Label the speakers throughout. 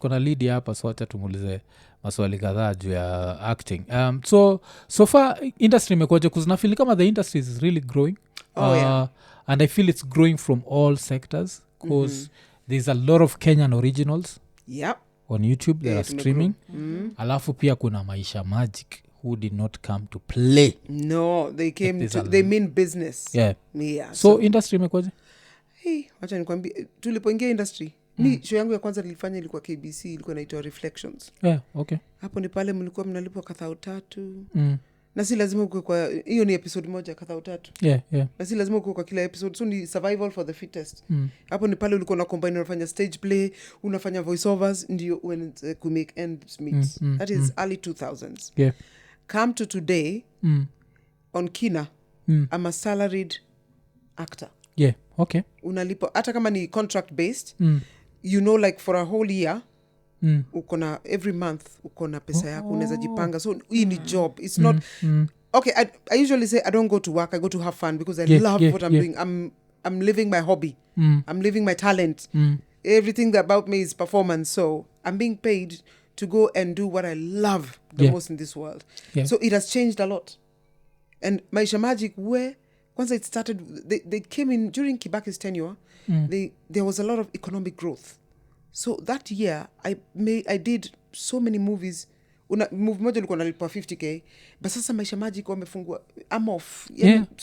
Speaker 1: tuko na lead hapa, so acha tumuulize maswali kadhaa juu ya acting. So far industry imekuaje? Because I feel kama the industry is really growing. And I feel it's growing from all sectors because there's a lot of Kenyan originals.
Speaker 2: Yep.
Speaker 1: On YouTube they are streaming. Alafu pia kuna Maisha Magic who did not come to play.
Speaker 2: No, they came to they mean business.
Speaker 1: Yeah. So industry imekuaje?
Speaker 2: Hey, wacha nikwambie tulipoingia industry mi show yangu ya kwanza nilifanya ilikuwa KBC, ilikuwa inaitwa Reflections.
Speaker 1: Yeah, okay.
Speaker 2: Hapo ni pale mlikuwa mnalipwa 3,000. Na si lazima ukue kwa hiyo ni episode moja 3,000.
Speaker 1: Yeah.
Speaker 2: Na si lazima ukue kwa kila episode, so ni survival for the fittest. Hapo ni pale ulikuwa na combine, unafanya stage play, unafanya voiceovers, ndio when ku make ends meet. That is early 2000s.
Speaker 1: Yeah.
Speaker 2: Come to today, on Kina, I'm a salaried actor.
Speaker 1: Yeah, okay.
Speaker 2: Unalipo hata kama ni contract based, you know, like for a whole year, ukona every month ukona pesa yako, unaweza jipanga. So hii ni job. It's not okay. I usually say I don't go to work, I go to have fun because I love what I'm doing. I'm living my hobby. I'm living my talent. Everything about me is performance. So I'm being paid to go and do what I love the most in this world. So it has changed a lot. And Maisha Magic, where once it started, they came in during Kibaki's tenure. There was a lot of economic growth. So that year I did so many movies. Movie moja ilikuwa nalipa 50k, but sasa Maisha Magic wamefungua, I'm off.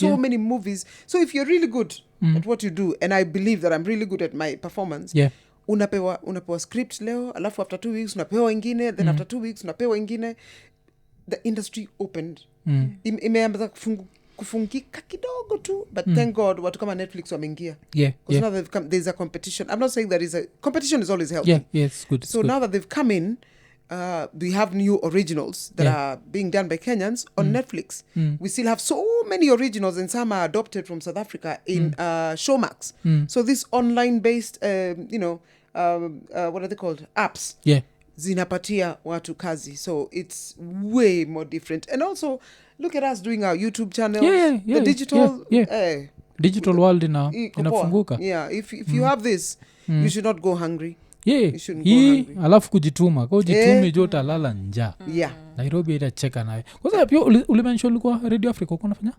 Speaker 2: Many movies. So if you're really good at what you do, and I believe that I'm really good at my performance, unapewa script leo, alafu after 2 weeks unapewa ingine, then after 2 weeks unapewa ingine. The industry opened. Imeanza kufungika kidogo tu, but thank God watu kama Netflix wameingia. Because now they've come, there's a competition. I'm not saying that competition is always healthy.
Speaker 1: It's good.
Speaker 2: So now that they've come in, we have new originals that are being done by Kenyans on Netflix. We still have so many originals, and some are adopted from South Africa in Showmax. So this online based what are they called, apps, zinapatia watu kazi. So it's way more different. And also look at us doing our YouTube channel. The digital
Speaker 1: digital world inafunguka.
Speaker 2: If you have this, you should not go hungry. You shouldn't go
Speaker 1: hii
Speaker 2: hungry.
Speaker 1: Alafu kujituma kwa ujitume jo utalala njaa. Nairobi itacheka nawe. Kwa sababu pia ulimention ulikuwa Radio Africa uko unafanya?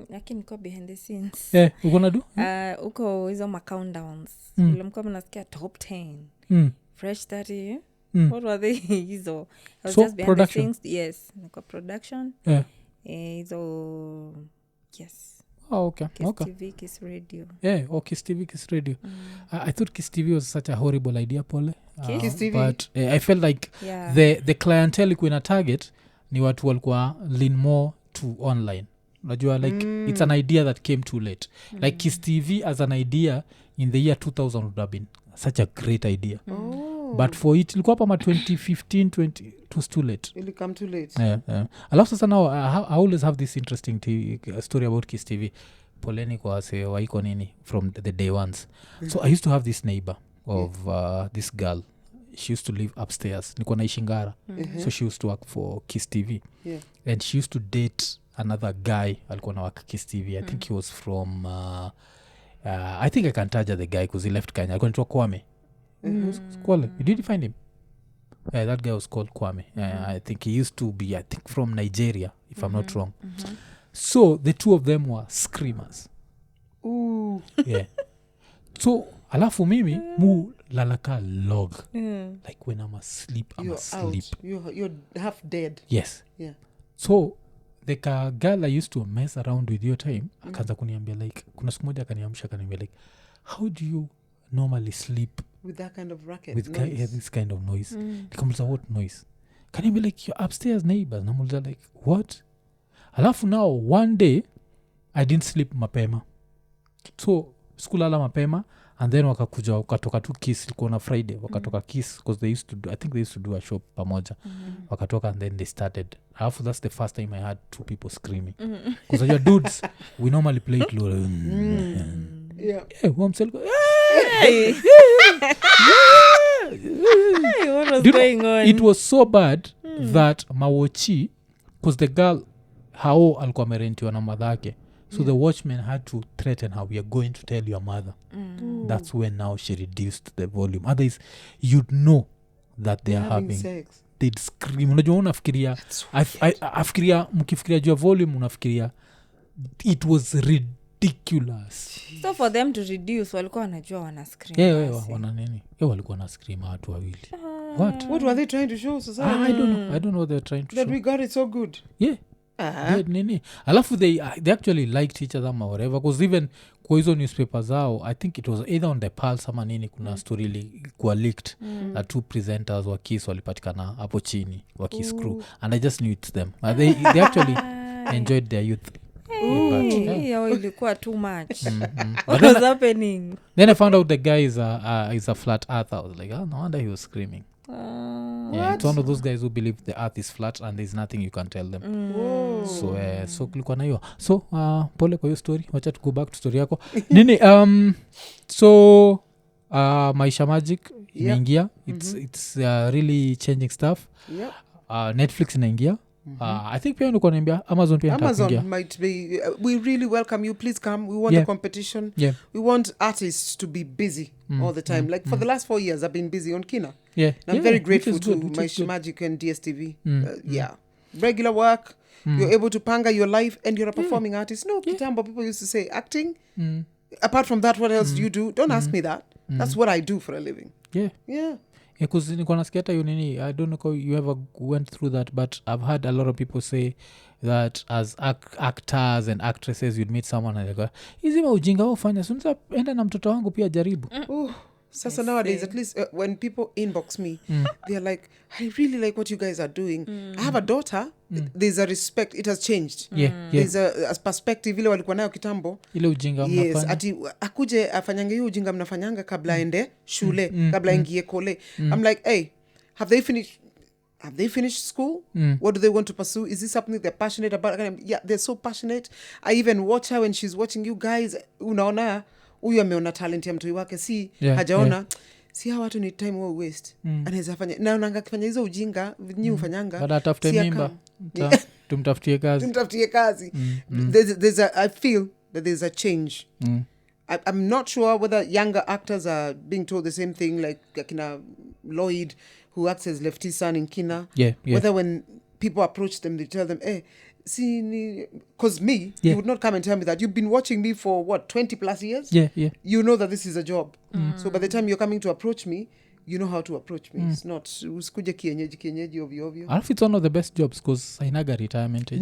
Speaker 3: Lakini niko behind the scenes.
Speaker 1: Uko na do?
Speaker 3: Uko hizo ma countdowns. Ulimkuwa mnasikia top 10. Fresh 30. What were they hizo? I was just behind
Speaker 1: production.
Speaker 3: the scenes. Yes, niko production. Hizo yes.
Speaker 1: Okay.
Speaker 3: Kiss TV, Kiss Radio.
Speaker 1: Kiss TV, Kiss Radio. I thought Kiss TV was such a horrible idea, Pole.
Speaker 2: Kiss TV?
Speaker 1: But I felt like the clientele ikuwa na target ni watu walikuwa lean more to online. Unajua, like it's an idea that came too late. Like Kiss TV as an idea in the year 2000 would have been such a great idea. But for it ilikuwa hapa 2015 it was too late.
Speaker 2: It'll come too late.
Speaker 1: Alafu sasa now I always have this interesting story about Kiss TV. Poleni kwa wase wa Iko Nini from the day ones. So I used to have this neighbor of this girl. She used to live upstairs. Niko naishi Ngara. So she used to work for Kiss TV. And she used to date another guy alikuwa na work Kiss TV. I think he was from I think I can tell the guy because he left Kenya. Alikuwa anaitwa Kwame. Did you find him? That guy was called Kwame. I think he used to be from Nigeria, if I'm not wrong. So the two of them were screamers. So alafu mimi mu lalaka log. Like when I'm asleep, I'm asleep.
Speaker 2: You're half dead.
Speaker 1: Yes. So the girl I used to mess around with your time akaanza kuniambia like kuna siku moja akaniamsha akaniambia like how do you normally sleep
Speaker 2: with that kind of racket
Speaker 1: with this kind of noise? Nikamuliza what noise? Can you be like your upstairs neighbors? Namuliza like what? Alafu now one day I didn't sleep mapema, so sikulala mapema, and then wakatoka tu Kiss. Ilikuwa na Friday wakatoka Kiss because they used to do a show pamoja. Wakatoka and then they started. Alafu that's the first time I had two people screaming because your dudes we normally play it low.
Speaker 3: What was going on?
Speaker 1: It was so bad that Mawochi, because the girl hao alikuwa amerentiwa na madhake, so the watchman had to threaten her, we are going to tell your mother. That's when now she reduced the volume. Otherwise you'd know that they are
Speaker 2: having
Speaker 1: having
Speaker 2: sex.
Speaker 1: they'd scream. Unajua unafikiria afikiria mkifikiria juu ya volume unafikiria it was ridiculous.
Speaker 3: So for them to reduce walikuwa wanajua wana scream basi.
Speaker 1: Wana nini walikuwa na scream watu wawili. What
Speaker 2: were they trying to show society?
Speaker 1: I don't know what they're trying to
Speaker 2: that
Speaker 1: show.
Speaker 2: we got it so good.
Speaker 1: Nini alafu they actually liked each other or whatever because even kwa hizo newspaper zao I think it was either on the Pulse ama nini kuna story ilikuwa leaked that 2 presenters wa Kiss walipatikana hapo chini wa Kiss crew and I just knew it's them. They actually enjoyed their youth.
Speaker 3: Hiyo ilikuwa too much. What was happening?
Speaker 1: Then I found out the guy is a flat earther. I was like, no wonder he was screaming. It's one of those guys who believe the earth is flat and there's nothing you can tell them. So kulikuwa na hiyo. So pole kwa hiyo story. Wacha to go back to story yako. Nini so Maisha Magic inaingia. It's really changing stuff. Netflix inaingia. I think pia nilikuwa naambia Amazon pia
Speaker 2: Amazon might be we really welcome you, please come. We want a competition. We want artists to be busy all the time. Like for the last 4 years I've been busy on Kina. And I'm very grateful to Maisha Magic and DSTV. Regular work. You're able to panga your life and you're a performing artist. No, kitambo people used to say acting. Apart from that, what else do you do? Don't ask me that. That's what I do for a living. Because
Speaker 1: nilikuwa nasikia hata hiyo nini I don't know how you ever went through that but I've heard a lot of people say that as actors and actresses you'd meet someone and they go izima ujinga ufanya sunza enda na mtoto wangu pia jaribu. Sasa nowadays at least when people inbox me they're like I really like what you guys are doing. I have a daughter. There's a respect. It has changed. There's a perspective ile walikuwa nayo kitambo ile ujinga mnafanya. Ati akuje afanyange hiyo ujinga mnafanyanga kabla ende shule kabla ingie kole. I'm like hey have they finished school? What do they want to pursue? Is this something they're passionate about? Yeah, they're so passionate. I even watch her when she's watching you guys. Unaona huyu ameona talent ya mtu wake si hajaona si hawa watu ni time wao waste anaweza fanya na unangakifanya hizo ujinga nyi ufanyanga baada atafute mimba tumtafutie kazi there's I feel that there's a change. I'm not sure whether younger actors are being told the same thing like akina Lloyd who acts as Lefty's son in Kina. Whether when people approach them they tell them see because me you would not come and tell me that you've been watching me for what 20 plus years. You know that this is a job. So by the time you're coming to approach me you know how to approach me. It's not usikuje kienyeji ovyo. It's one of the best jobs because hainaga retirement age.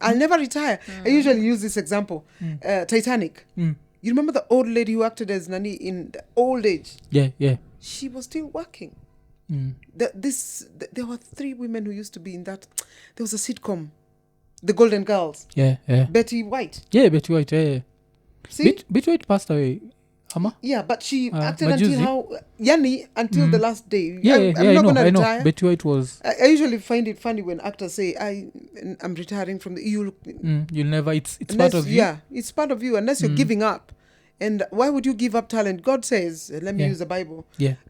Speaker 1: I'll never retire. I usually use this example. Titanic. You remember the old lady who acted as Nani in the old age? She was still working. There were 3 women who used to be in that. There was a sitcom, The Golden Girls. Betty White. Betty White. See? Betty White passed away. But she acted until the last day. I'm not going to retire. Betty White was. I usually find it funny when actors say, "I'm retiring from the." You'll never. It's part of you. Yeah, it's part of you unless you're giving up. And why would you give up talent? God says, let me use the Bible.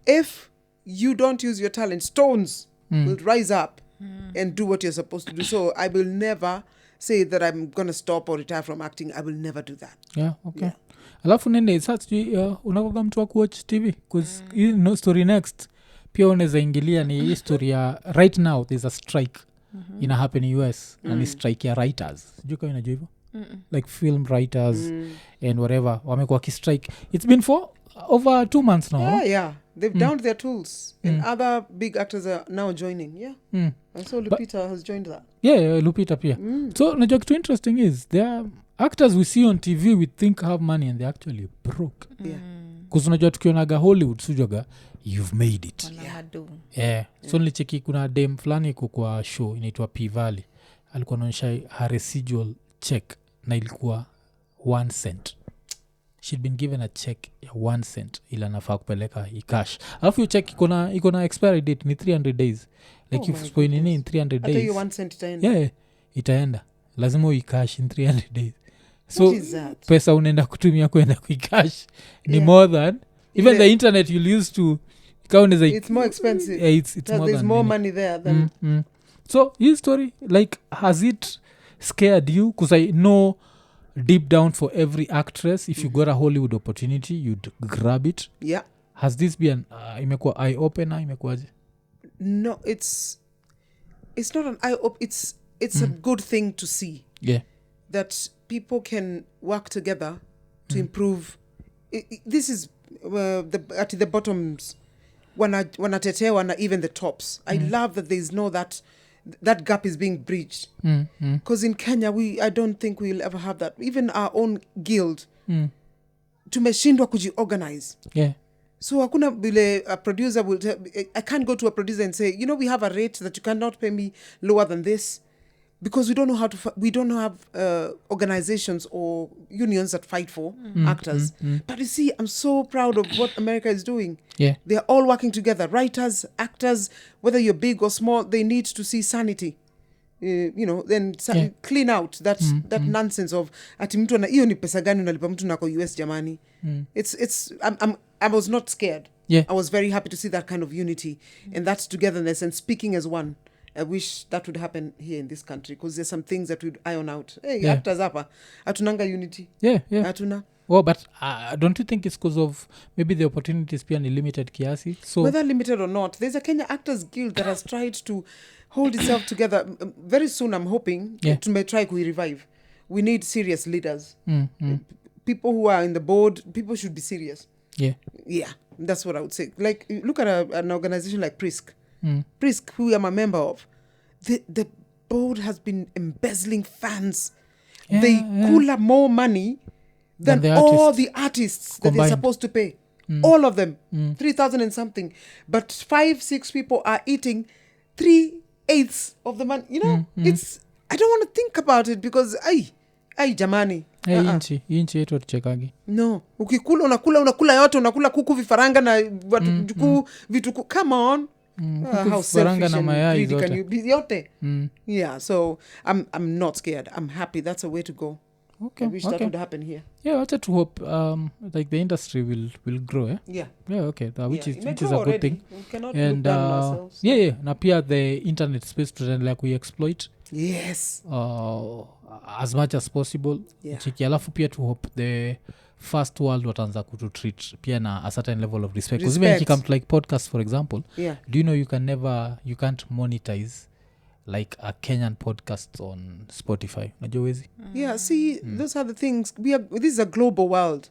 Speaker 1: If you don't use your talent, stones will rise up and do what you're supposed to do. So I will never say that I'm going to stop or retire from acting. I will never do that. Alafu nende unakoga mtu wa kuwatch TV because no story next pia unaweza ingilia ni hii story ya right now there's a strike ina happen in US na ni strike ya writers sijui kama unajua hivyo like film writers and whatever wamekuwa kistrike. It's been for over 2 months now. They've downed their tools and other big actors are now joining. And so Lupita has joined that. Lupita pia. So najua kitu interesting is there are actors we see on TV we think have money and they're actually broke. Because unajua tukionaga Hollywood sujaga you've made it. So nilicheki kuna dem fulani kwa show inaitwa P Valley alikuwa anaonyesha her residual check na ilikuwa 1 cent. She'd been given a check ya 1 cent ila nafaa kupeleka cash. Alafu hiyo check iko na expiry date ni 300 days. Like if spoil nini in 300 days. Hata hiyo 1 cent itaenda. Itaenda. Lazima uikash in 300 days. So pesa unaenda kutumia kwenda kuikash ni more than even the internet you'll use to count is like it's more expensive. It's more there's more money there than So his story like has it scared you because I know deep down for every actress if you got a Hollywood opportunity you'd grab it. Has this been imekuwa eye opener imekuwaje?
Speaker 2: no, it's not an eye op. It's a good thing to see
Speaker 1: yeah
Speaker 2: that people can work together to improve. This is at the bottoms, wanatetewa na even the tops. I love that there's no that gap is being bridged. Because in Kenya, I don't think we'll ever have that. Even our own guild, tumeshindwa kujiorganize.
Speaker 1: yeah
Speaker 2: So hakuna vile a producer will I can't go to a producer and say, we have a rate that you cannot pay me lower than this, because we don't know how to we don't have organizations or unions that fight for actors. But you see, I'm so proud of what America is doing.
Speaker 1: yeah
Speaker 2: They're all working together. Writers, actors, whether you're big or small, they need to see sanity. Then clean out that nonsense of ati mtu na hiyo ni pesa gani unalipa mtu nako US jamani. It's I was not scared.
Speaker 1: Yeah.
Speaker 2: I was very happy to see that kind of unity and that togetherness and speaking as one. I wish that would happen here in this country, because there's some things that we'd iron out. Hey, actors hapa hatunanga unity.
Speaker 1: yeah
Speaker 2: Hatuna.
Speaker 1: well but don't you think it's because of maybe the opportunities pia ni limited kiasi, so
Speaker 2: Whether limited or not, there's a Kenya Actors Guild that has tried to hold itself together. Very soon, I'm hoping to try to revive. We need serious leaders. People who are in the board, people should be serious. Yeah, that's what I would say. Like, look at an organization like Prisk. Prisk, who I'm a member of. The board has been embezzling fans. They cooler more money than all the artists that they're supposed to pay. All of them. 3,000 and something. But 5-6 people are eating 3/8 of the money. It's, I don't want to think about it because, ai jamani.
Speaker 1: inchi yetu atuchekagi.
Speaker 2: No. Ukikula, unakula yote, unakula kuku, vifaranga na vituku. Come on. How selfish and greedy can you be? Yote. Yeah, so I'm not scared. I'm happy. That's a way to go.
Speaker 1: Okay,
Speaker 2: I wish that would happen here.
Speaker 1: Yeah, I wanted to hope like the industry will grow.
Speaker 2: Yeah.
Speaker 1: Yeah, okay. Which is a good
Speaker 2: already.
Speaker 1: thing.
Speaker 2: We cannot
Speaker 1: And
Speaker 2: look down on ourselves.
Speaker 1: yeah. Na pia the internet space to like we exploit
Speaker 2: Yes.
Speaker 1: as much as possible.
Speaker 2: Yeah.
Speaker 1: Chiki alafu pia to hope the first world wataanza kututreat pia na a certain level of respect. Because even if you come to like podcast, for example, do you know you can't monetize like a Kenyan podcast on Spotify? Unajua wezi?
Speaker 2: Yeah, see, those are the things. This is a global world.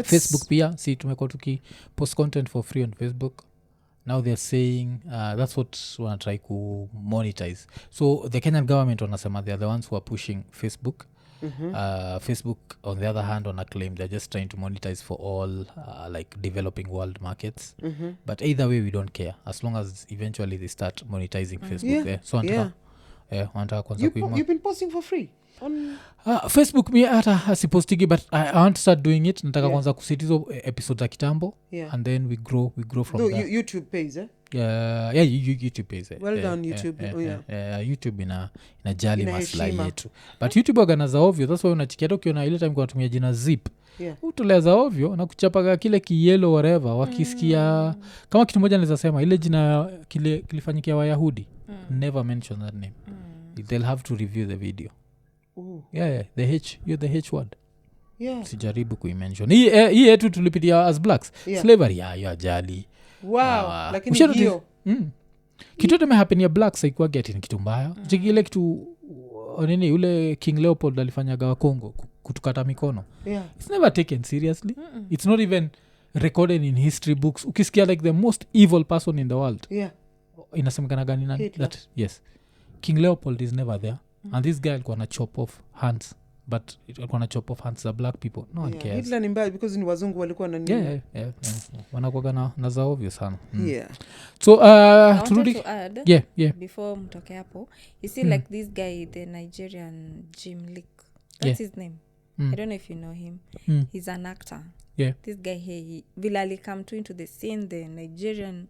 Speaker 1: Facebook pia, see, tumekuwa tuki post content for free on Facebook. Now they're saying that's what wanna try to monetize. So the Kenyan government wanasema they're the ones who are pushing Facebook. Facebook on the other hand on a claim they're just trying to monetize for all like developing world markets. But either way we don't care as long as eventually they start monetizing Facebook there. So wanataka kwanza
Speaker 2: you've been posting for free on
Speaker 1: Facebook mi hata asipostigi, but I want to start doing it. Nataka kwanza kusitizo episode za kitambo and then we grow from there.
Speaker 2: YouTube pays, eh?
Speaker 1: YouTube pays.
Speaker 2: Well done, YouTube.
Speaker 1: YouTube inajali maslahi yetu, but YouTube wagana za ovyo. That's why unachikia ukiona ile time kwa tumia jina zip utolea za ovyo na kuchapaga kile kiyelo whatever wakisikia kama kitu moja naweza sema ile jina kilifanyikia Wayahudi, never mention that name. They'll have to review the video. You're the H word. Sijaribu kuimention hii yetu tulipitia as blacks slavery yo ajali.
Speaker 2: Wow, lakini hiyo
Speaker 1: kitu tumehapenia blacks haikuwa getting kitu mbaya. Ile kitu nini ule King Leopold alifanyaga wa Congo kutukata mikono. It's never taken seriously. It's not even recorded in history books. Ukisikia like the most evil person in the world inasemekana gani nani? That yes, King Leopold is never there. And this guy alikuwa na chop off hands, but alikuwa na chop off hands za black people. No one cares.
Speaker 2: Hitler ni mbaya because ni wazungu walikuwa na nini.
Speaker 1: Wanakuwa na za ovyo sana.
Speaker 3: So
Speaker 1: turudi
Speaker 3: to add before mtoke hapo, you see like this guy, the Nigerian Jim Lick, that's his name. I don't know if you know him. He's an actor. This guy he vilali come into the scene, the Nigerian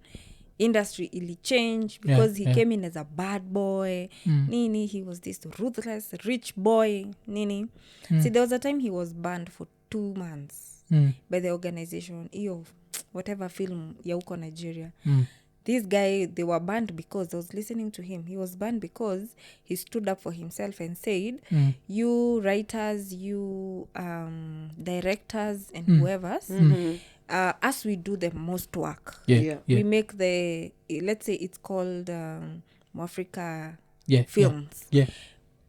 Speaker 3: industry ili change because he came in as a bad boy. Nini, he was this ruthless rich boy. Nini. See, there was a time he was banned for 2 months by the organization of whatever film ya huko Nigeria. This guy, they were banned because I was listening to him. He was banned because he stood up for himself and said, you writers, you directors and whoever's, us we do the most work.
Speaker 1: Yeah,
Speaker 2: Yeah.
Speaker 1: yeah,
Speaker 3: We make the, let's say it's called Mwafrika
Speaker 1: yeah,
Speaker 3: films.
Speaker 1: yeah,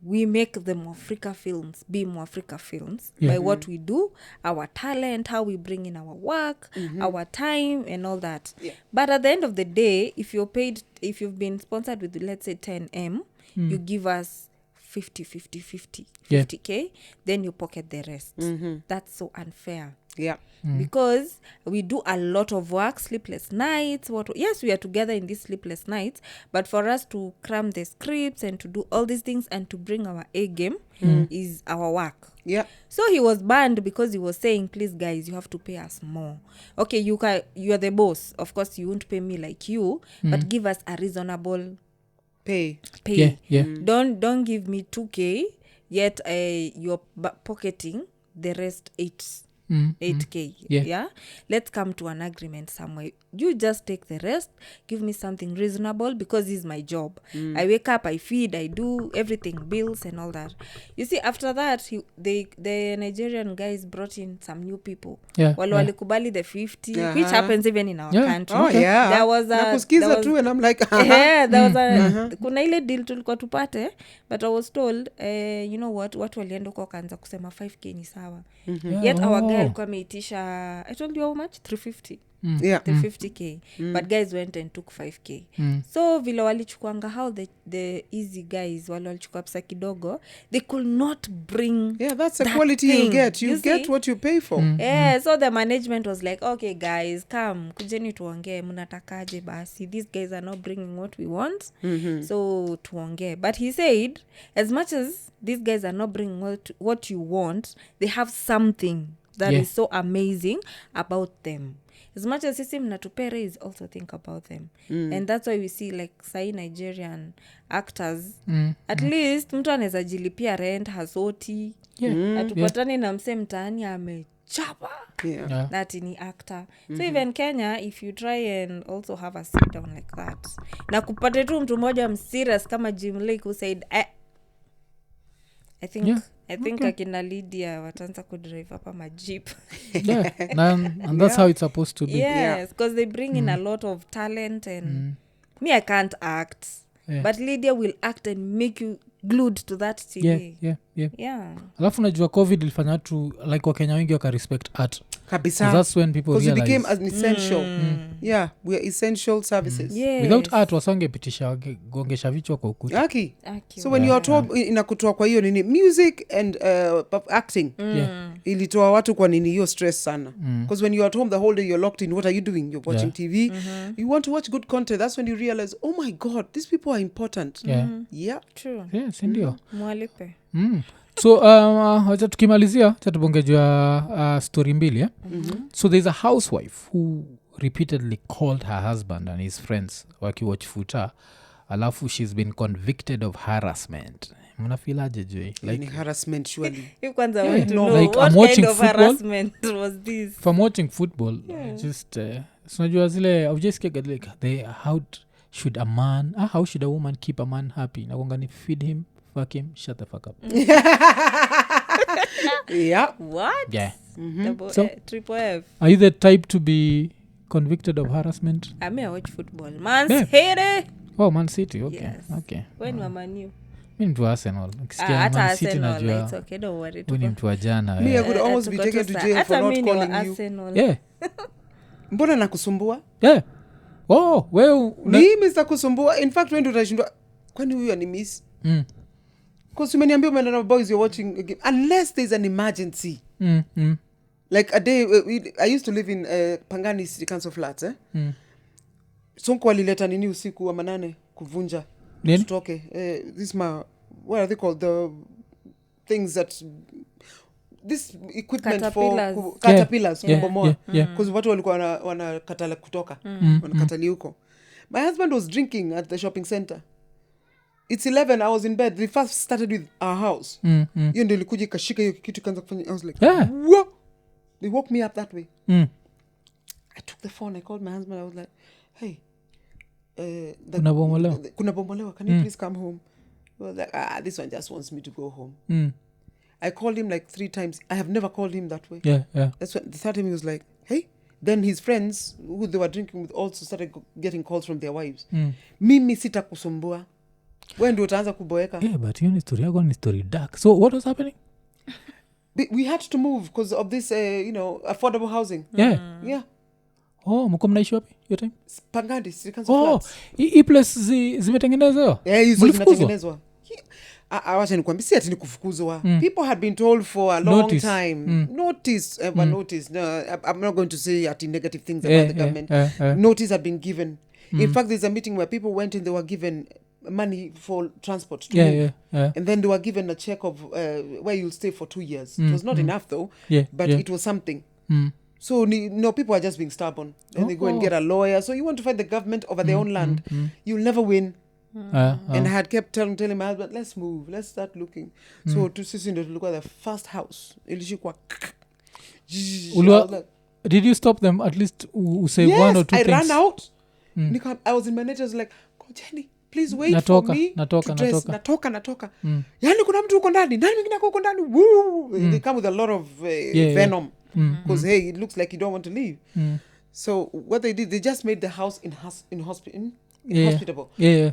Speaker 3: We make the Mwafrika films be Mwafrika films
Speaker 1: Yeah.
Speaker 3: by what we do, our talent, how we bring in our work, our time and all that.
Speaker 2: Yeah.
Speaker 3: But at the end of the day, if you've been sponsored with, let's say 10M, you give us 50,
Speaker 1: Yeah.
Speaker 3: 50K, then you pocket the rest. That's so unfair.
Speaker 2: Yeah.
Speaker 3: Because we do a lot of work, sleepless nights. Yes, we are together in these sleepless nights, but for us to cram the scripts and to do all these things and to bring our A game is our work.
Speaker 2: Yeah.
Speaker 3: So he was banned because he was saying, please guys, you have to pay us more. Okay, you are the boss, of course you won't pay me like you, but give us a reasonable
Speaker 2: Pay.
Speaker 1: yeah, yeah.
Speaker 3: Don't give me 2K, yet you're pocketing the rest 8K.
Speaker 1: Yeah.
Speaker 3: Let's come to an agreement somewhere. You just take the rest, give me something reasonable, because this is my job. I wake up, I feed, I do everything, bills and all that. You see, after that the Nigerian guys brought in some new people.
Speaker 1: Yeah,
Speaker 3: Walikubali the 50, which
Speaker 2: Uh-huh.
Speaker 3: happens even in our
Speaker 1: Yeah.
Speaker 3: country.
Speaker 2: Oh, yeah.
Speaker 3: There was
Speaker 2: Nakusikiza too, and I'm like,
Speaker 3: yeah, there was kuna ile deal tulikuwa tupate, but I was told you know what, watu walienda huko wakaanza kusema 5K ni sawa.
Speaker 1: Yeah,
Speaker 3: Yet our
Speaker 1: oh.
Speaker 3: guy alikuwa ameitisha, I told you how much, 350.
Speaker 2: Yeah.
Speaker 3: 350K, but guys went and took 5K. So vile walichukuanga, how the easy guys wale walichukua pesa kidogo, they could not bring
Speaker 2: Yeah, that's the
Speaker 3: that
Speaker 2: quality you
Speaker 3: thing.
Speaker 2: get. You get
Speaker 3: see?
Speaker 2: what you pay for.
Speaker 3: Yeah, so the management was like, okay guys, come kujeni tuongee, mnatakaje basi, these guys are not bringing what we want, so tuongee. But he said, as much as these guys are not bringing what you want, they have something that
Speaker 1: Yeah.
Speaker 3: is so amazing about them. As much as sisi mnatupe raise, also think about them. And that's why we see like sai Nigerian actors, at least mtu anaweza jilipia rent, hasoti,
Speaker 1: Yeah.
Speaker 3: atupatani na mse mtaani amechapa,
Speaker 2: Yeah.
Speaker 3: that ni actor. So even Kenya, if you try and also have a sit down like that, na kupate tu mtu mmoja mserious kama Jim Lake who said I think
Speaker 1: Okay.
Speaker 3: akina Lydia wataanza kudrive hapa majip.
Speaker 1: Yeah. And that's how it's supposed to be.
Speaker 3: Yes, because they bring in a lot of talent and me, I can't act.
Speaker 1: Yeah.
Speaker 3: But Lydia will act and make you glued to that TV.
Speaker 1: Yeah. Alafu najua COVID ilifanya watu like wakenya wengi wakarespect art.
Speaker 2: Kabisa.
Speaker 1: That's when people
Speaker 2: Because it
Speaker 1: realize
Speaker 2: became an essential. Yeah, we are essential services.
Speaker 3: Yes.
Speaker 1: without art wasangepitisha gongesha vichwa kwa ukuta.
Speaker 2: Aki.
Speaker 3: Aki,
Speaker 2: So when you are told inakutoa kwa hiyo nini music and acting
Speaker 1: Yeah.
Speaker 2: ilitoa watu kwa nini hiyo stress sana because when you are at home the whole day you're locked in, what are you doing? You're watching TV. You want to watch good content. That's when you realize, oh my god, these people are important.
Speaker 1: Yeah.
Speaker 3: True.
Speaker 1: Yeah, sindio.
Speaker 3: Mwalipe.
Speaker 1: So wacha tukimalizia cha tubongejwa story mbili So there's a housewife who repeatedly called her husband and his friends wakiwatch futa, alafu she's been convicted of harassment. Mnafilaje jui
Speaker 2: Like harassment surely.
Speaker 3: You kwanza want to know
Speaker 1: Like,
Speaker 3: what
Speaker 1: I'm watching
Speaker 3: kind of
Speaker 1: football.
Speaker 3: harassment was this?
Speaker 1: if I'm watching football just unajua zile aujeskiaga like how should a woman keep a man happy nakwanga ni feed him, fuck him, shut the fuck up.
Speaker 2: Yeah.
Speaker 3: What?
Speaker 1: Yeah.
Speaker 3: So, triple F.
Speaker 1: Are you the type to be convicted of harassment?
Speaker 3: I mean, I watch football. Man
Speaker 1: Yeah.
Speaker 3: City.
Speaker 1: Oh, Man City. Okay.
Speaker 3: Yes.
Speaker 1: Okay.
Speaker 3: When you are Man U.
Speaker 1: Mi ni mtu wa Arsenal. Ukisikia
Speaker 3: Hata
Speaker 1: Man City
Speaker 3: Arsenal,
Speaker 1: najua
Speaker 3: it's okay, don't worry.
Speaker 1: huyu ni mtu wa jana.
Speaker 2: Me, I could almost be
Speaker 3: Tuko
Speaker 2: taken to
Speaker 3: tu
Speaker 2: jail
Speaker 3: sa-
Speaker 2: for
Speaker 3: hata
Speaker 2: not
Speaker 3: mi ni wa
Speaker 2: calling you.
Speaker 3: Arsenal.
Speaker 1: Yeah.
Speaker 2: Mbona nakusumbua?
Speaker 1: Yeah. Oh, wewe
Speaker 2: Ni Mr. kusumbua. In fact, when utashindwa kwani huyu ni miss? Because umeniambia umeenda na boys you're watching a game. Unless there's an emergency. Like a day I used to live in Pangani City Council Flats Sonko walileta nini usiku wa manane kuvunja
Speaker 1: Nini?
Speaker 2: tutoke this what are they called, the things that this equipment
Speaker 3: Caterpillars.
Speaker 2: for caterpillars
Speaker 1: Yeah.
Speaker 2: kubomoa
Speaker 1: Yeah.
Speaker 2: because watu walikuwa wanakatala kutoka wanakatali huko. My husband was drinking at the shopping center. It's 11, I was in bed. They first started with our house. Hiyo ndio ilikuja ikashika hiyo kitu kaanza kufanya. I was like,
Speaker 1: Yeah.
Speaker 2: whoa! They woke me up that way. I took the phone, I called my husband. I was like, hey,
Speaker 1: Kuna bomolewa.
Speaker 2: kuna bombolewa, can you please come home? He was like, this one just wants me to go home. I called him like 3 times. I have never called him that way.
Speaker 1: Yeah.
Speaker 2: That's when the third time he was like, hey, then his friends who they were drinking with also started getting calls from their wives. Mimi sitakusumbua, wewe ndio utaanza kuboeka.
Speaker 1: Yeah, but hiyo ni story yako ni story dark. So what was happening?
Speaker 2: We had to move because of this affordable housing. Yeah.
Speaker 1: Oh, mko mnaishi wapi hiyo time?
Speaker 2: Pangadi, flats.
Speaker 1: Hii place zimetengenezwa?
Speaker 2: Hizo zinatengenezwa. Awacha nikwambia si ati ni kufukuzwa. People had been told for a long time. Notice, notice. No, I'm not going to say ati negative things about the government. Notice had been given. In fact, there's a meeting where people went and they were given money for transport to move. And then they were given a check of where you'll stay for 2 years. It was not enough though, but it was something. So people are just being stubborn. Then they go and get a lawyer. So you want to fight the government over their own land. You'll never win. And I had kept telling my husband, let's move, let's start looking. So to sisi ndo tulikuwa the first house ilishikwa.
Speaker 1: Did you stop them at least usave one or two things?
Speaker 2: I ran out. I was in my network like, Jenny, please wait for me to dress. Natoka. Yani kuna mtu uko ndani. Nani mwingine uko ndani? Woo! They come with a lot of venom. Because hey, it looks like you don't want to leave. So what they did, they just made the house inhospitable.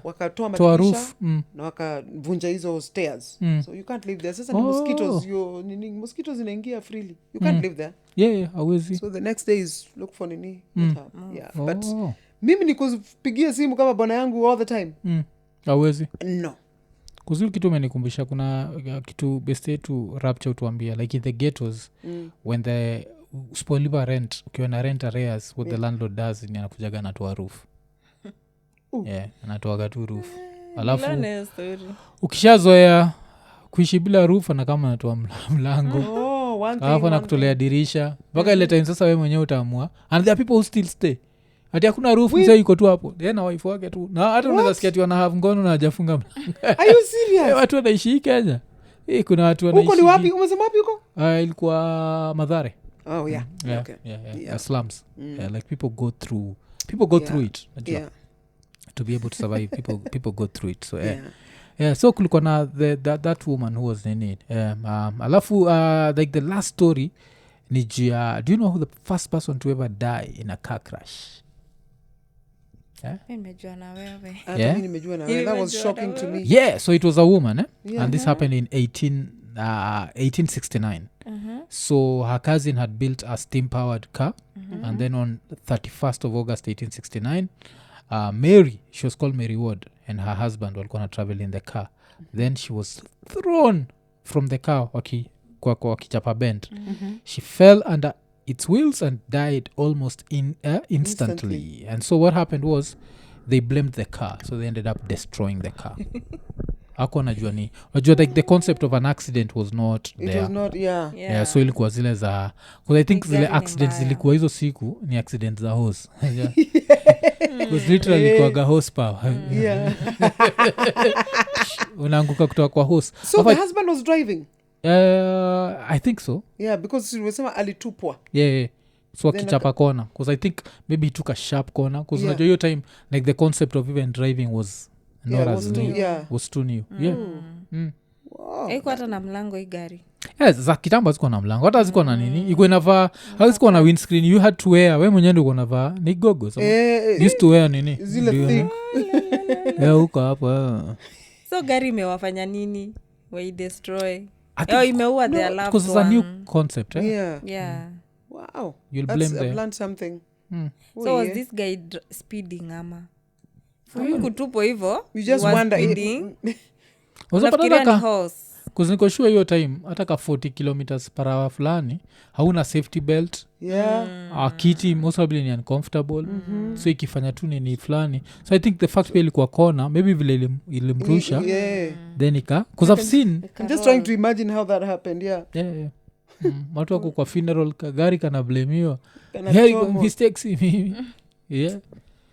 Speaker 2: Wakatoa madirisha na wakavunja hizo stairs. So you can't live there. Sasa ni mosquitoes inaingia freely. You can't live there.
Speaker 1: Hawezi.
Speaker 2: So the next day is look for nini. But mimi nikupigia simu kama bwana yangu all the time.
Speaker 1: Hawezi.
Speaker 2: No.
Speaker 1: Kuzuri kitu umenikumbusha kuna kitu best yetu rapture utuambia like in the ghettos when the spoliva rent ukiwa na rent arrears what the landlord does ni anakujaga anatoa roof. Anatoaga tu roof. Alafu ukishazoea kuishi bila roof na kama anatoa mlango. Alafu anakutolea dirisha. Mpaka ile time sasa wewe mwenyewe utaamua. And there are people who still stay. Hati hakuna roof mzee yuko tu hapo. Yeye na wife wake tu. Na hata unaweza sikia ati wana have ngono na hajafunga mlango.
Speaker 2: Are you serious?
Speaker 1: Watu wanaishi Kenya. Kuna watu wanaishi.
Speaker 2: Uko ni wapi? Umesema wapi uko?
Speaker 1: Ilikuwa Mathare.
Speaker 2: Oh yeah. Okay.
Speaker 1: Slums. Like people go through it. To be able to survive people go through it. So so kulikuwa na that woman who was in it. Alafu like the last story ni do you know who the first person to ever die in a car crash?
Speaker 3: Nimejua na wewe.
Speaker 2: Nimejua na wewe. That was shocking to me.
Speaker 1: Yeah, so it was a woman, and this happened in 1869. So her cousin had built a steam-powered car, and then on 31st of August 1869, Mary, she was called Mary Ward, and her husband were going to travel in the car. Then she was thrown from the car wakichapa bend. She fell under its wheels and died almost instantly. And so what happened was they blamed the car, so they ended up destroying the car. Ako najua like the concept of an accident was not
Speaker 2: it
Speaker 1: there.
Speaker 2: Was not,
Speaker 1: so ilikuwa zile za because I think zile accidents zilikuwa hizo siku ni accidents za hose. Because literally kuaga hose power. Unaanguka kutoka kwa hose.
Speaker 2: So the husband was driving?
Speaker 1: I think so.
Speaker 2: Yeah, because ulisema alitupwa.
Speaker 1: So akichapa kona because I think maybe he took a sharp corner because unajua hiyo time like the concept of even driving was not as new. Was too new.
Speaker 2: Wow.
Speaker 3: Haiko hata na mlango hii gari.
Speaker 1: Za kitambo hazikuwa na mlango hata hazikuwa na nini iko inavaa hazikuwa na windscreen. You had to wear we mwenyewe ndio unavaa ni gogo used to wear nini
Speaker 2: zile thick
Speaker 1: huko hapo.
Speaker 3: So gari imewafanya nini we destroy imeua their loved
Speaker 1: because it's a new concept.
Speaker 2: Wow,
Speaker 1: you'll blame
Speaker 2: I've learned something.
Speaker 3: So was this guy speeding ama kutupo hivyo
Speaker 2: you just wonder
Speaker 1: kuzinikoshua hiyo time hata ka 40 kilometers per hour fulani hauna safety belt. Kiti most probably ni uncomfortable. So ikifanya tu nini fulani so I think the fact pia ilikuwa kona maybe vile ilimrusha then because I've seen
Speaker 2: I'm just trying to imagine how that happened.
Speaker 1: watu wako kwa funeral gari kana blamiwa mistakes mimi.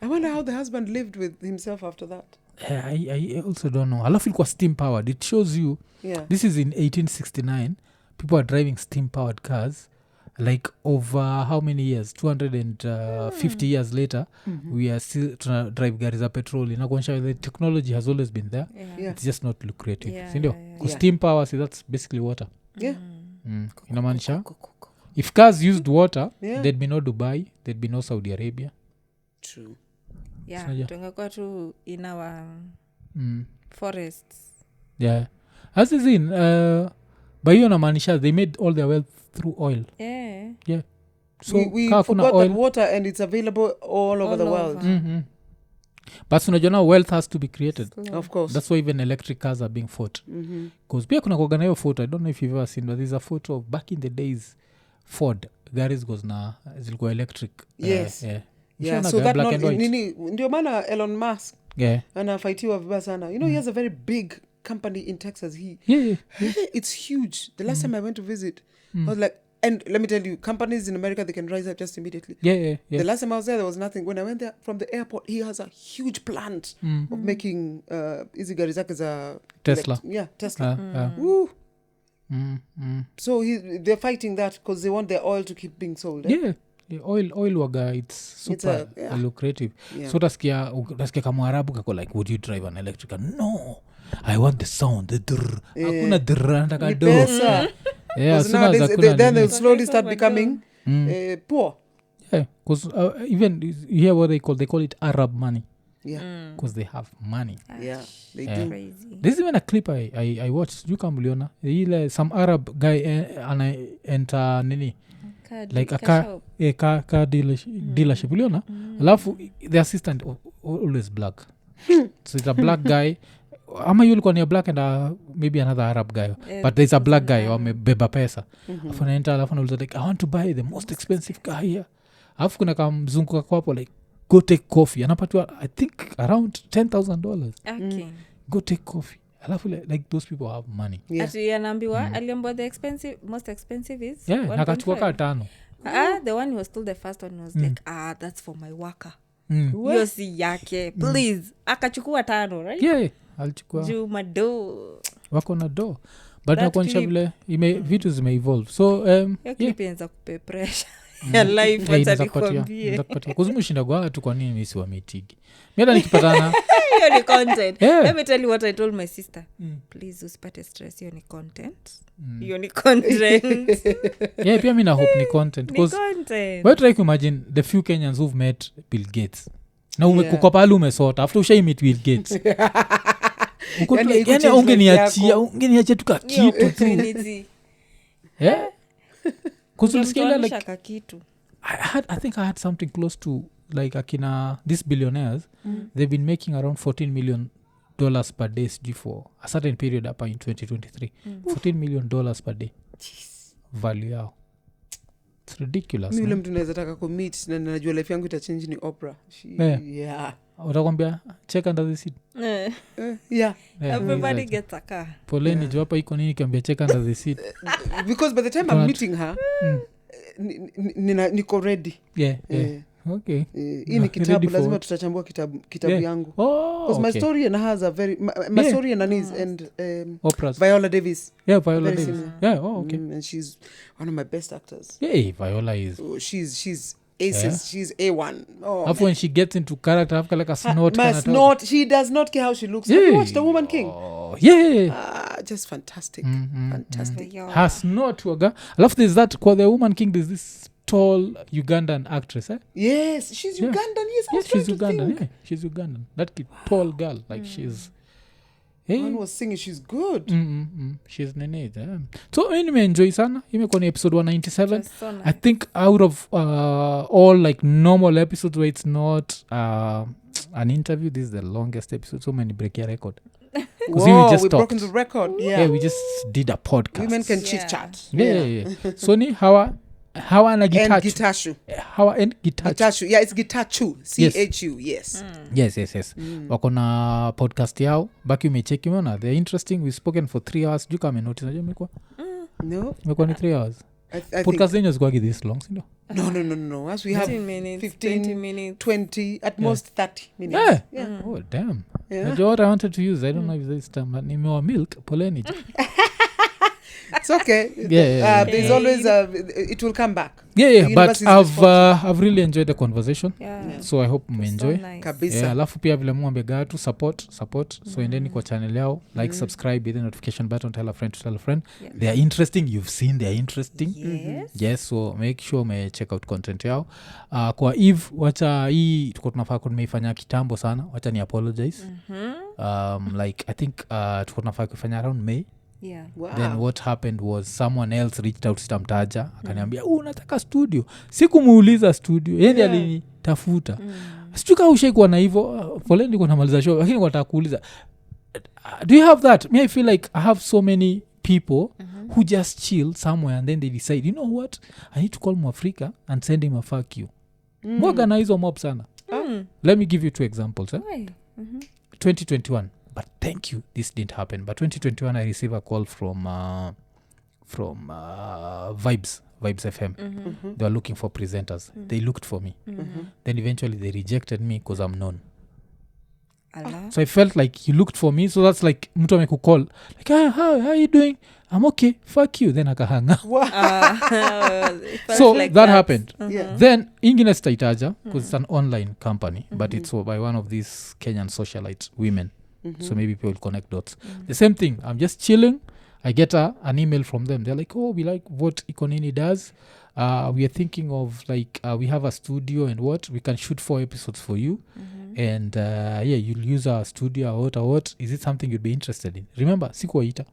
Speaker 2: I wonder how the husband lived with himself after that.
Speaker 1: I also don't know. Alafu ilikuwa steam powered. It shows you this is in 1869 people are driving steam powered cars like over how many years 250 years later we are still trying to drive gari za petrol. Inakuonyesha the technology has always been there. It's just not lucrative. Sindio? Steam power, see that's basically water. Inamaanisha if cars used water
Speaker 2: Yeah.
Speaker 1: there'd be no Dubai, there'd be no Saudi Arabia.
Speaker 2: True.
Speaker 3: yeah
Speaker 1: Sinaja.
Speaker 3: tungekuwa tu in our
Speaker 1: mm.
Speaker 3: forests.
Speaker 1: yeah as is in by hiyo namaanisha they made all their wealth through oil.
Speaker 3: Yeah.
Speaker 1: So
Speaker 2: we
Speaker 1: kaa kuna
Speaker 2: forgot
Speaker 1: oil
Speaker 2: that water and it's available all over
Speaker 3: All
Speaker 2: the
Speaker 3: over.
Speaker 2: world.
Speaker 1: mm-hmm. but unajua now wealth has to be created.
Speaker 3: Slow.
Speaker 2: Of course.
Speaker 1: That's why even electric cars are being fought. Because pia kuna kuagana hiyo photo, I don't know if you've ever seen, but there's a photo of back in the days Ford garis goes na zilikuwa electric.
Speaker 2: Yes.
Speaker 1: Yeah.
Speaker 2: Yeah,
Speaker 1: Ushaona
Speaker 2: so
Speaker 1: ga-
Speaker 2: that
Speaker 1: black and white?
Speaker 2: nini ndio maana Elon Musk
Speaker 1: Yeah.
Speaker 2: anafightiwa vibaya sana. You know, he has a very big company in Texas.
Speaker 1: Yeah.
Speaker 2: It's huge. The last time I went to visit, I was like, and let me tell you, companies in America, they can rise up just immediately.
Speaker 1: Yeah.
Speaker 2: The last time I was there was nothing. When I went there from the airport, he has a huge plant of making easy gari zake za
Speaker 1: Tesla.
Speaker 2: Tesla.
Speaker 1: Yeah.
Speaker 2: Woo.
Speaker 1: Mm.
Speaker 2: So they're fighting that because they want their oil to keep being sold. Eh?
Speaker 1: Yeah. Yeah, oil waga it's super lucrative.
Speaker 2: Yeah.
Speaker 1: So utasikia kamwarabu kako like, would you drive an electric car? No, I want the sound, the drr. Hakuna drr, nataka
Speaker 2: Ni
Speaker 1: do.
Speaker 2: pesa.
Speaker 1: Yeah,
Speaker 2: Because
Speaker 1: as soon as
Speaker 2: nowadays,
Speaker 1: hakuna
Speaker 2: then
Speaker 1: nini.
Speaker 2: they'll slowly start becoming poor.
Speaker 1: Yeah, because even you hear what they call it Arab money.
Speaker 2: Yeah.
Speaker 1: Because they have money.
Speaker 2: Yeah, they
Speaker 1: Yeah.
Speaker 2: do.
Speaker 3: Crazy.
Speaker 1: There's even a clip I watched, you can mliona ile some Arab guy ana enter nini like a car dealership uliona alafu the assistant always black so it's a black guy ama yu ulikuwa ni a black and maybe another Arab guy but there's a black guy wamebeba pesa alafu naenta alafu nauliza like I want to buy the most expensive car here alafu kuna kamzungu kako hapo like go take coffee anapatiwa I think around $10,000
Speaker 3: Okay.
Speaker 1: go take coffee alafu like those people have money.
Speaker 2: Yeah.
Speaker 3: Ati anaambiwa aliambiwa the most expensive is
Speaker 1: Yeah,
Speaker 3: 1.5.
Speaker 1: nakachukua kaa 5.
Speaker 3: The one he was told the first one was like that's for my worker.
Speaker 1: Mm.
Speaker 3: Hiyo si yake please akachukua 5 right
Speaker 1: Yeah, alichukua
Speaker 3: juu mado
Speaker 1: wako na do but
Speaker 3: That
Speaker 1: nakuonyesha
Speaker 3: clip.
Speaker 1: vile vitu zimeevolve so
Speaker 3: hiyo clip inaanza kupe pressure ya life wacha nikwambie
Speaker 1: kuzimushindagwaga tu kwa nini misi wamitigi miata nikipatana
Speaker 3: hiyo ni content.
Speaker 1: Yeah.
Speaker 3: Let me tell you what I told my sister. Please usipate stress, hiyo ni content. Hiyo ni content.
Speaker 1: yeah, pia mi na hope ni content
Speaker 3: Ni
Speaker 1: because
Speaker 3: content.
Speaker 1: we try to imagine the few Kenyans who've met Bill Gates na
Speaker 2: Yeah.
Speaker 1: uko pale umesota after ushaimit Bill Gates Uko tu
Speaker 2: Yani
Speaker 1: like, yani
Speaker 2: ikuchange
Speaker 1: ungeniachia
Speaker 2: life
Speaker 1: ungeniachia tuka
Speaker 3: Hiyo
Speaker 1: kitu tu
Speaker 3: opportunity.
Speaker 1: yeah kuzulisikia ile
Speaker 3: Unamtoanisha
Speaker 1: like
Speaker 3: ka kitu.
Speaker 1: I think I had something close to like akina these billionaires they've been making around $14 million per day sijui for a certain period hapa in 2023 $14 million per day value yao it's ridiculous
Speaker 2: Mi yule mtu naweza taka kumit na najua life yangu itachange ni Oprah. Yeah.
Speaker 1: utakwambia check under the seat
Speaker 3: Eh,
Speaker 2: Yeah.
Speaker 3: everybody
Speaker 1: exactly.
Speaker 3: gets a car.
Speaker 1: poleni juu hapa iko nini kiambia check under the seat
Speaker 2: Because by the time I'm meeting her, niko ready.
Speaker 1: yeah
Speaker 2: Eh,
Speaker 1: okay
Speaker 2: hii ni kitabu
Speaker 1: Ready for-
Speaker 2: lazima tutachambua kitabu
Speaker 1: Yeah.
Speaker 2: yangu.
Speaker 1: oh
Speaker 2: Because my
Speaker 1: okay.
Speaker 2: story and hers are very my story and Anis and
Speaker 1: Oprah's
Speaker 2: Viola Davis.
Speaker 1: yeah Viola
Speaker 2: very
Speaker 1: Davis
Speaker 2: similar.
Speaker 1: yeah oh okay
Speaker 2: And she's one of my best actors.
Speaker 1: yeah Viola is
Speaker 2: Oh, she's aces. She's A1. Oh,
Speaker 1: alafu when she gets into character after like a snort
Speaker 2: my
Speaker 1: kinda talk.
Speaker 2: snort. She does not care how she looks. Have you watched The Woman King?
Speaker 1: Oh, yeah
Speaker 2: Just fantastic. Fantastic.
Speaker 3: Yeah.
Speaker 1: her snort waga alafu there's that kwa the Woman King there's this tall Ugandan actress
Speaker 2: Yes, she's
Speaker 1: Yeah.
Speaker 2: Ugandan. Yes, I was
Speaker 1: yes
Speaker 2: trying
Speaker 1: she's
Speaker 2: to
Speaker 1: Ugandan
Speaker 2: think.
Speaker 1: yeah she's Ugandan that tall girl like she's
Speaker 2: One was singing. She's good.
Speaker 1: she's nene so mi nimeenjoy sana imekuwa ni episode 197
Speaker 3: Just so nice.
Speaker 1: I think out of all like normal episodes where it's not an interview this is the longest episode so many break your record 'Cause we
Speaker 2: Whoa,
Speaker 1: just
Speaker 2: we broken
Speaker 1: talked.
Speaker 2: the record. Yeah.
Speaker 1: yeah we just did a podcast
Speaker 2: Women can
Speaker 3: Yeah.
Speaker 2: chit chat.
Speaker 1: yeah. So ni hawa na
Speaker 2: And
Speaker 1: gitachu
Speaker 2: Gitashu.
Speaker 1: hawa and gitachu
Speaker 2: Gitashu. Yeah, it's Gitachu. CHU. Yes.
Speaker 1: yes wako na podcast yao baki umecheki umeona they're interesting we've spoken for 3 hours juu kama notice najua imekuwa
Speaker 2: No,
Speaker 1: ni 3 hours
Speaker 2: I think
Speaker 1: podcast zenyu zikuwagi this long sindio
Speaker 2: no. As we have
Speaker 3: 15 minutes,
Speaker 2: 15,
Speaker 3: 20 minutes.
Speaker 2: 20, at most 30 minutes.
Speaker 1: yeah,
Speaker 2: Yeah.
Speaker 1: oh damn
Speaker 2: Yeah.
Speaker 1: najua what I wanted to use I don't know if this time but nimewa milk poleni
Speaker 2: It's okay.
Speaker 1: Yeah.
Speaker 2: There's always it will come back.
Speaker 1: yeah, but
Speaker 2: university is responsible.
Speaker 1: I've really enjoyed the conversation.
Speaker 3: Yeah.
Speaker 1: So I hope mmeenjoy.
Speaker 3: So nice.
Speaker 2: Kabisa.
Speaker 1: Yeah, alafu pia vile mwambega tu support so endeni kwa channel yao like subscribe hit the notification button, tell a friend
Speaker 3: Yeah.
Speaker 1: they are interesting, you've seen they are interesting.
Speaker 3: Yes.
Speaker 1: So make sure me check out content yao. Kwa Eve wacha hii tuko tunafaa kumeifanya kitambo sana, wacha ni apologize. Like I think tuko tunafaa kufanya around May.
Speaker 3: Yeah.
Speaker 2: Wow.
Speaker 1: Then what happened was someone else reached out, sitamtaja, akaniambia unataka studio. Sikumuuliza studio, yeye ndiye alinitafuta. Sijui kama ushaikuwa na hivyo, foleni kwa namaliza show, lakini nataka kuuliza, do you have that? Me I feel like I have so many people who just chill somewhere and then they decide, you know what, I need to call Mwafrika and send him a fuck you. Mwaga na hizo mob sana. Let me give you 2 examples. 2021, but thank you, this didn't happen. But 2021 I received a call from Vibes FM. They were looking for presenters. They looked for me. Then eventually they rejected me because I'm known.
Speaker 3: Allah.
Speaker 1: So I felt like you looked for me, so that's like mtu amekukall like, how are you doing? I'm okay, fuck you. Then akahanga.
Speaker 3: It felt
Speaker 1: So
Speaker 3: like
Speaker 1: that happened.
Speaker 2: Yeah.
Speaker 1: Then ingine sitaitaja because it's an online company, but it's by one of these Kenyan socialite women. So maybe people will connect dots. The same thing, I'm just chilling, I get an email from them. They're like, oh, we like what Iko Nini does. We are thinking of like we have a studio and what we can shoot 4 episodes for you. And you'll use our studio or what. Is it something you'd be interested in? Remember, sikuwaita.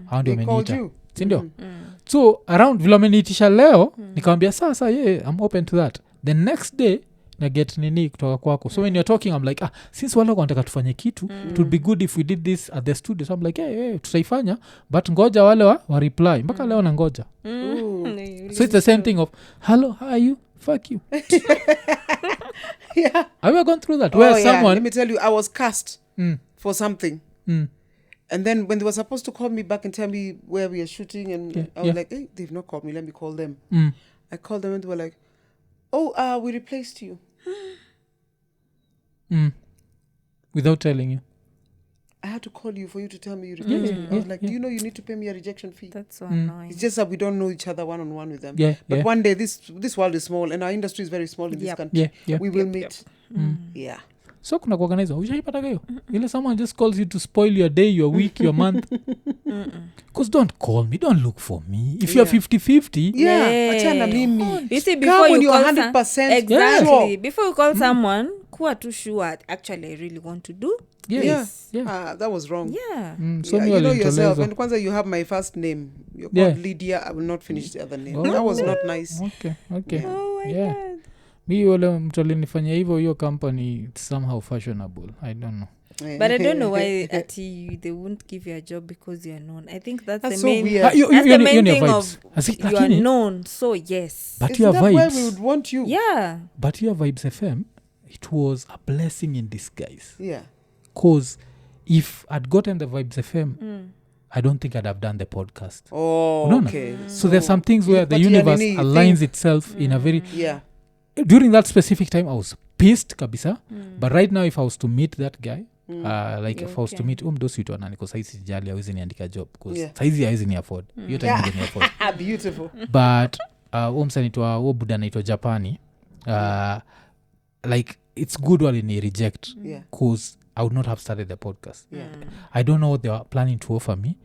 Speaker 1: Hao ndio
Speaker 2: They called
Speaker 1: wameniita.
Speaker 2: you.
Speaker 1: Sindio? So around vile wameniitisha leo nikamwambia sasa I'm open to that. The next day na get nini kutoka kwako. So when you're talking I'm like since wale wanataka tufanye kitu it would be good if we did this at the studio. So I'm like hey tutaifanya but ngoja wale wa reply mpaka leo na ngoja. So it's the same thing of hello, how are you? Fuck you.
Speaker 2: Yeah.
Speaker 1: Have you gone through that? Where someone
Speaker 2: Let me tell you, I was cast for something. And then when they were supposed to call me back and tell me where we are shooting, and I was like, hey, they've not called me. Let me call them. I called them and they were like, oh, we replaced you.
Speaker 1: without telling you.
Speaker 2: I had to call you for you to tell me you replaced me. I was like, do you know you need to pay me a rejection fee?
Speaker 3: That's so annoying.
Speaker 2: It's just that we don't know each other one-on-one with them.
Speaker 1: Yeah,
Speaker 2: But
Speaker 1: yeah.
Speaker 2: one day, this world is small and our industry is very small in this country.
Speaker 1: Yeah.
Speaker 2: We will meet. Yeah.
Speaker 1: So kuna kuorganize ushaipata hiyo ile someone just calls you to spoil your day, your week, your month. Because don't call me, don't look for me if you're 50-50.
Speaker 2: Yeah. Achana mimi.
Speaker 3: You see,
Speaker 2: Come
Speaker 3: before
Speaker 2: when
Speaker 3: you
Speaker 2: you're
Speaker 3: call
Speaker 2: 100%
Speaker 3: exactly
Speaker 2: sure.
Speaker 3: before you call someone, kuwa too sure actually I really want to do.
Speaker 1: Yeah.
Speaker 2: That was wrong.
Speaker 3: Yeah.
Speaker 1: So
Speaker 2: Yeah,
Speaker 1: me
Speaker 2: you know yourself.
Speaker 1: walinitoleza.
Speaker 2: And kwanza you have my first name. You're
Speaker 1: Yeah.
Speaker 2: called Lydia. I will not finish the other name.
Speaker 1: Oh.
Speaker 2: That was not nice.
Speaker 1: Okay.
Speaker 3: Oh my
Speaker 1: Yeah.
Speaker 3: God.
Speaker 1: Mi wale mtu alinifanya hivyo hiyo company it's somehow fashionable. I don't know.
Speaker 3: But I don't know why they won't give you a job because you are known. I think that's
Speaker 2: That's
Speaker 3: the
Speaker 2: so
Speaker 3: main.
Speaker 2: weird.
Speaker 3: That's
Speaker 1: you
Speaker 3: the
Speaker 1: ni
Speaker 3: main
Speaker 1: your
Speaker 3: thing
Speaker 1: vibes.
Speaker 3: of you are
Speaker 1: Lakini
Speaker 3: known. So yes.
Speaker 1: but
Speaker 2: Isn't
Speaker 1: your
Speaker 2: that why we
Speaker 1: vibes,
Speaker 2: would want you?
Speaker 3: Yeah.
Speaker 1: but your Vibes FM, it was a blessing in disguise.
Speaker 2: Yeah.
Speaker 1: Cause if I'd gotten the Vibes FM, I don't think I'd have done the podcast.
Speaker 2: Oh,
Speaker 1: No.
Speaker 2: okay.
Speaker 1: So there's some things where the
Speaker 2: But yeah,
Speaker 1: universe
Speaker 2: Nini,
Speaker 1: aligns
Speaker 2: think-
Speaker 1: itself in a very
Speaker 2: Yeah.
Speaker 1: during that specific time I was pissed kabisa. But right now if I was to meet that guy like if I was to meet mdosiitwa nani kwa saizi sijali hawezi niandika job because
Speaker 2: Yeah.
Speaker 1: saizi hawezi ni afford hiyo time
Speaker 2: Yeah.
Speaker 1: ni afford
Speaker 2: Beautiful.
Speaker 1: but msanaitwa buda naitwa Japani like it's good walini reject
Speaker 2: Yeah.
Speaker 1: because I would not have started the podcast.
Speaker 2: Yeah.
Speaker 1: I don't know what they were planning to offer me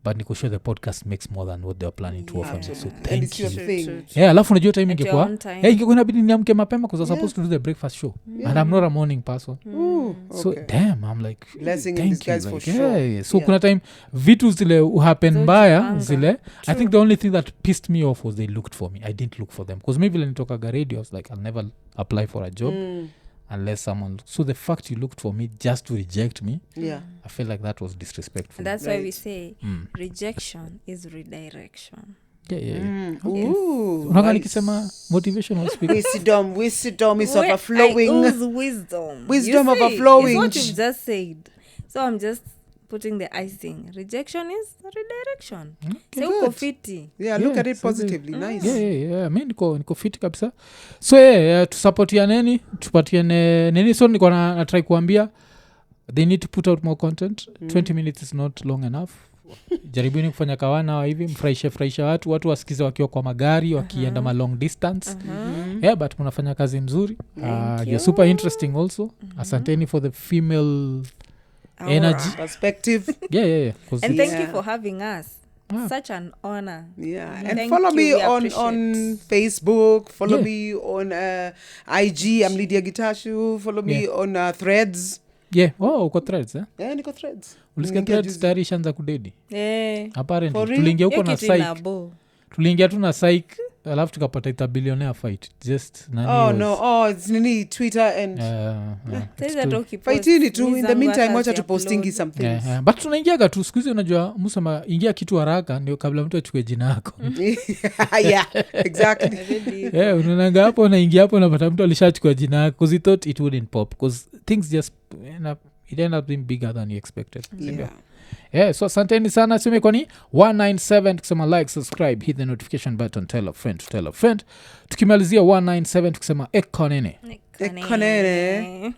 Speaker 1: but niko sure the podcast makes more than what they were planning to offer me. So
Speaker 2: Absolutely. And it's
Speaker 1: thank
Speaker 2: your
Speaker 1: you.
Speaker 2: thing.
Speaker 1: Yeah, alafu najua time
Speaker 3: At your
Speaker 1: ingekuwa
Speaker 3: own time.
Speaker 1: ingekuwa inabidi niamke mapema because I was supposed to do the breakfast show and I'm not a morning person.
Speaker 2: Ooh,
Speaker 1: So
Speaker 2: okay.
Speaker 1: damn I'm like
Speaker 2: Blessing in
Speaker 1: thank
Speaker 2: disguise
Speaker 1: you,
Speaker 2: for
Speaker 1: like,
Speaker 2: sure.
Speaker 1: yeah. So
Speaker 2: Yeah.
Speaker 1: kuna time vitu zile uhappen
Speaker 3: Those
Speaker 1: mbaya
Speaker 3: anger.
Speaker 1: zile I think the only thing that pissed me off was they looked for me. I didn't look for them because maybe nitokaga radio I was like I'll never apply for a job unless someone so the fact you looked for me just to reject me,
Speaker 2: Yeah.
Speaker 1: I feel like that was disrespectful.
Speaker 3: And that's why we
Speaker 2: Right.
Speaker 3: say rejection is redirection.
Speaker 1: yeah.
Speaker 2: Ooh.
Speaker 1: Unaona
Speaker 2: nice.
Speaker 1: nikisema motivational speaker.
Speaker 2: Wisdom is
Speaker 3: Where I
Speaker 2: overflowing.
Speaker 3: ooze wisdom.
Speaker 2: Wisdom
Speaker 3: You see,
Speaker 2: overflowing.
Speaker 3: It's what you've just said. So I'm just putting the icing. Rejection is redirection.
Speaker 1: Okay,
Speaker 3: So uko fiti.
Speaker 2: Yeah, look
Speaker 1: Yeah,
Speaker 2: at it
Speaker 1: so
Speaker 2: positively. Nice.
Speaker 1: yeah. Mi niko fiti kabisa so tusapotianeni tupatiane nini so niko natrai kuambia they need to put out more content 20 minutes is not long enough jaribuni kufanya kawana wa hivi mfurahisha watu wasikize wakiwa kwa magari wakienda long distance yeah, but mnafanya kazi mzuri you're super interesting also asanteni for the female energy
Speaker 2: perspective.
Speaker 1: yeah
Speaker 3: and thank you for having us. Such an honor.
Speaker 2: Yeah,
Speaker 3: Thank
Speaker 2: and follow
Speaker 3: you,
Speaker 2: me
Speaker 3: we
Speaker 2: on
Speaker 3: appreciate.
Speaker 2: Facebook, follow me on IG, I'm Lydia Gitashu, follow me on Threads.
Speaker 1: yeah uko Threads
Speaker 2: Yeah, niko Threads.
Speaker 1: ulisikia Threads tayari ishaanza kudedi apparently
Speaker 2: For real?
Speaker 1: tuliingia huko na
Speaker 3: Hiyo kitu ina
Speaker 1: psych
Speaker 3: bo.
Speaker 1: tuliingia tu na psych alafu tukapata ita billionaire fight just
Speaker 2: It's nini Twitter and
Speaker 3: Sasa hata ukipost,
Speaker 2: fightini tu. In the
Speaker 3: mizangu
Speaker 2: meantime
Speaker 3: hata
Speaker 2: wacha
Speaker 3: zi-upload.
Speaker 2: tupostingi some things.
Speaker 1: but tunaingiaga tu sikuhizi unajua musema ingia kitu haraka ndio kabla mtu achukue jina yako
Speaker 2: Yeah, exactly.
Speaker 3: Really.
Speaker 1: unaonanga hapo unaingia hapo unapata mtu alishachukua jina yako because he thought it wouldn't pop because things just it ended up being bigger than you expected.
Speaker 2: Yeah.
Speaker 1: So asanteni sana sime kwani 197 tukisema like subscribe hit the notification button tell a friend to tell a friend tukimalizia 197 tukisema Iko Nini.
Speaker 2: Iko Nini.